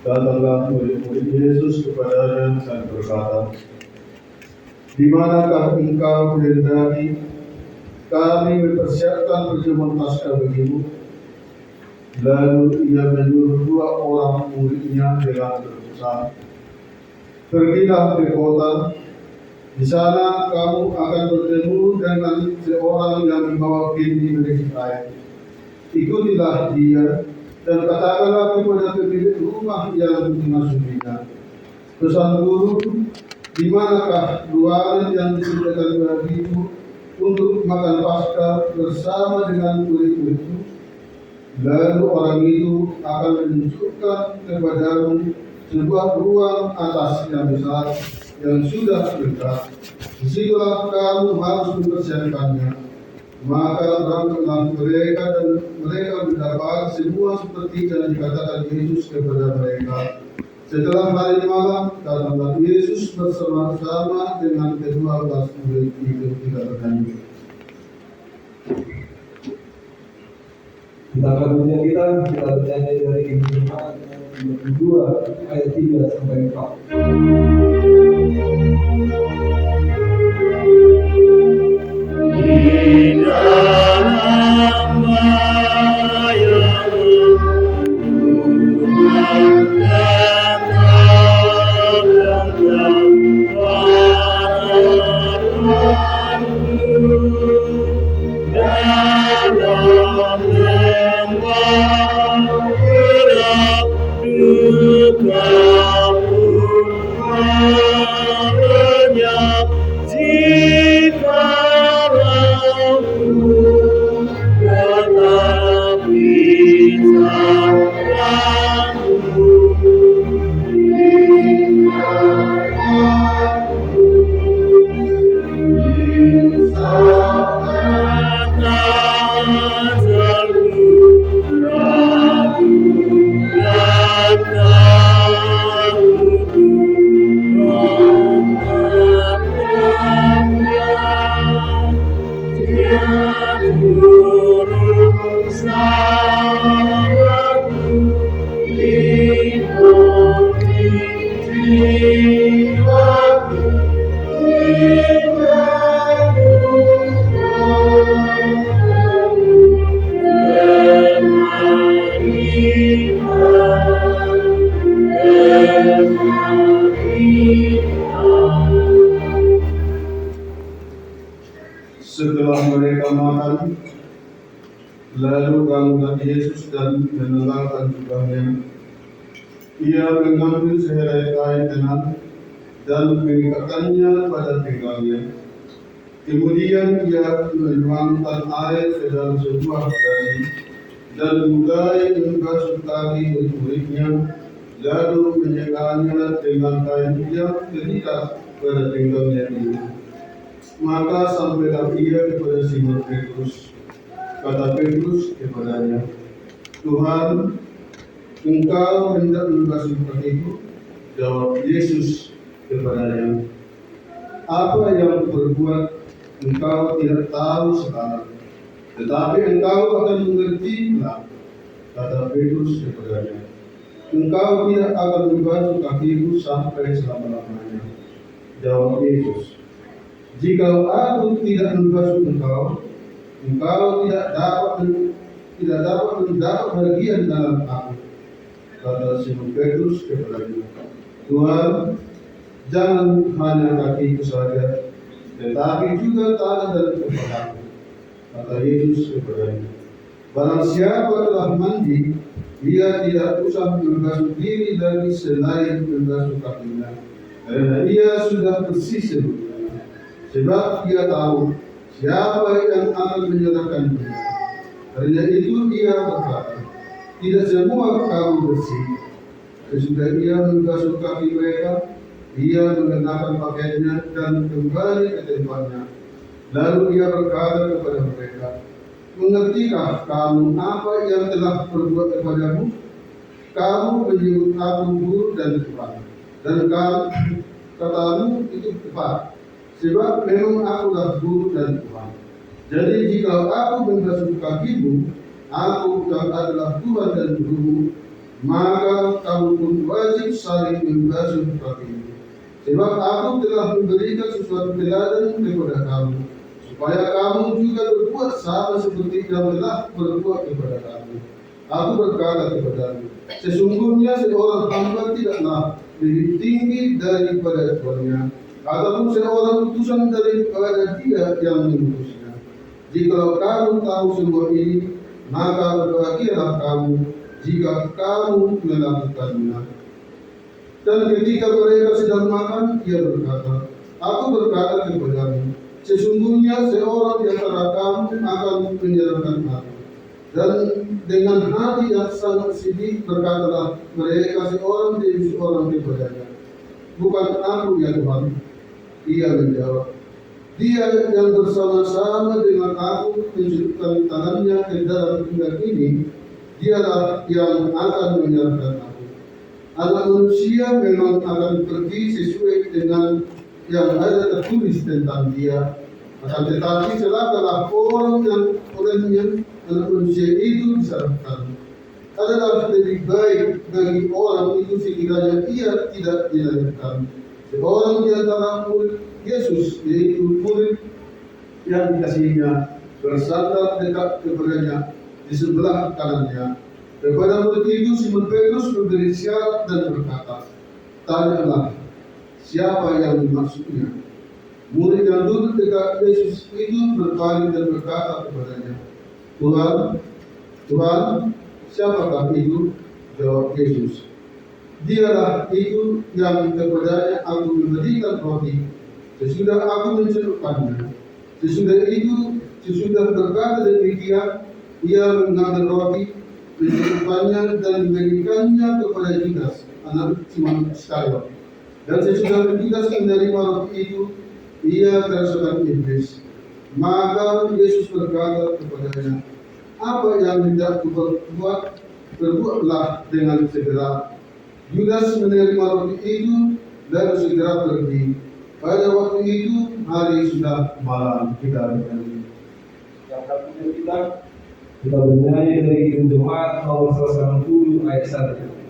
Datanglah murid-murid Yesus kepadanya dan berkata, "Di manakah engkau mendaki? Kami mempersiapkan perjamuan Paskah bagimu." Lalu ia menyuruh dua orang muridnya dengan berpesan, "Pergilah ke kota. Di sana kamu akan bertemu dengan seorang yang membawa kendi berisi air. Ikutilah dia dan katakanlah kepada pemilik rumah yang dimasukinya, 'Pesan guru, di manakah ruangan yang disediakan bagimu untuk makan Paskah bersama dengan murid-muridku?' Lalu orang itu akan menunjukkan kepadamu sebuah ruang atas yang besar yang sudah dekat. Disitulah kamu harus mempersiapkannya." Maka berangkatlah mereka dan mereka mendapat semua seperti yang dikatakan Yesus kepada mereka. Setelah hari malam, datanglah Yesus bersama-sama dengan kedua murid itu tidak bernyanyi. Kita akan kita bernyanyi dari Injil Matius 2 ayat 3 sampai 4. Setelah mereka makan, lalu bangunlah Yesus dan menenangkan jubahnya. Ia mengambil sehelai kain tenang dan mengikatkannya pada pinggangnya. Kemudian ia menuangkan air ke dalam sebuah dasi dan mulai membasuh kaki murid-muridnya, lalu menyekanya dengan kain yang terikat pada pinggangnya itu. Maka sampailah ia kepada Simon Petrus. Kata Petrus kepadanya, "Tuhan, engkau hendak membasuh kakiku?" Jawab Yesus kepadanya, "Apa yang kuperbuat engkau tidak tahu sekarang, tetapi engkau akan mengerti kelak." Kata Petrus kepadanya, "Engkau tidak akan membasuh kakiku sampai selama-lamanya." Jawab Yesus, "Jika aku tidak membasuh engkau, engkau tidak dapat mendapat bagian dalam aku." Kata Simon Petrus kepadanya, "Tuhan, jangan hanya kakiku saja, tetapi juga tangan dan kepalaku." Kata Yesus kepadanya, "Barang siapa telah mandi, ia tidak usah membasuh diri lagi selain membasuh kakinya, karena ia sudah bersih sebelumnya. Sebab ia tahu siapa yang akan menyerahkan dia. Karena itu ia berkata, tidak semua kamu bersih." Sesudah ia membasuh kaki mereka, ia mengenakan pakaiannya dan kembali ke tempatnya. Lalu ia berkata kepada mereka, "Mengertikah kamu apa yang telah perbuat kepadamu? Kamu menyebut aku guru dan Tuhan, dan katamu itu tepat. Sebab memang akulah guru dan Tuhan. Jadi jika aku membasuh kakimu, aku bukan adalah Tuhan dan guru, maka kamu pun wajib saling membasuh kaki. Sebab aku telah memberikan sesuatu teladan kepada kamu, supaya kamu juga berbuat sama seperti yang telah berbuat kepada kamu. Aku berkata kepadamu, sesungguhnya seorang hamba tidaklah lebih tinggi daripada tuannya, ataupun seorang utusan daripada dia yang mengutusnya. Jikalau kamu tahu semua ini, maka berbahagialah kamu jika kamu melakukannya. Dan ketika mereka sedang makan, ia berkata, aku berkata kepadamu, sesungguhnya seorang di antara kamu akan menyerahkan aku. Dan dengan hati yang sangat sedih berkatalah mereka seorang demi seorang kepadanya, bukan aku ya Tuhan. Ia menjawab, dia yang bersama-sama dengan aku mencelupkan tangannya ke dalam pinggan ini, dialah yang akan menyerahkan aku. Anak manusia memang akan pergi sesuai dengan yang ada tertulis tentang dia. Akan tetapi celakalah orang yang olehnya anak manusia itu disalahkan. Adalah lebih baik bagi orang itu sekiranya ia tidak dilahirkan. Seorang di antara murid Yesus, yaitu murid yang dikasihinya, bersandar dekat kepadanya di sebelah kanannya. Kepada murid itu Simon Petrus memberi syarat dan berkata, tanyalah, siapa yang dimaksudnya? Murid yang duduk dekat Yesus itu berpaling dan berkata kepadanya, Tuhan, siapakah itu? Jawab Yesus, dialah itu yang kepadanya aku memberikan roti sesudah aku mencelupkannya. Sesudah berkata demikian, ia mengambil roti, mencelupkannya dan memberikannya kepada Judas, anak Simon Iskariot. Dan sesudah Judas menerima roti itu, ia kerasukan iblis. Maka Yesus berkata kepadanya, apa yang hendak berbuat, berbuatlah dengan segera. Judas menerima roti itu dan segera pergi. Pada waktu itu hari sudah malam. Kita bernyanyi. Yang kita bernyanyi dari Jemaat nomor 160 ayat 1.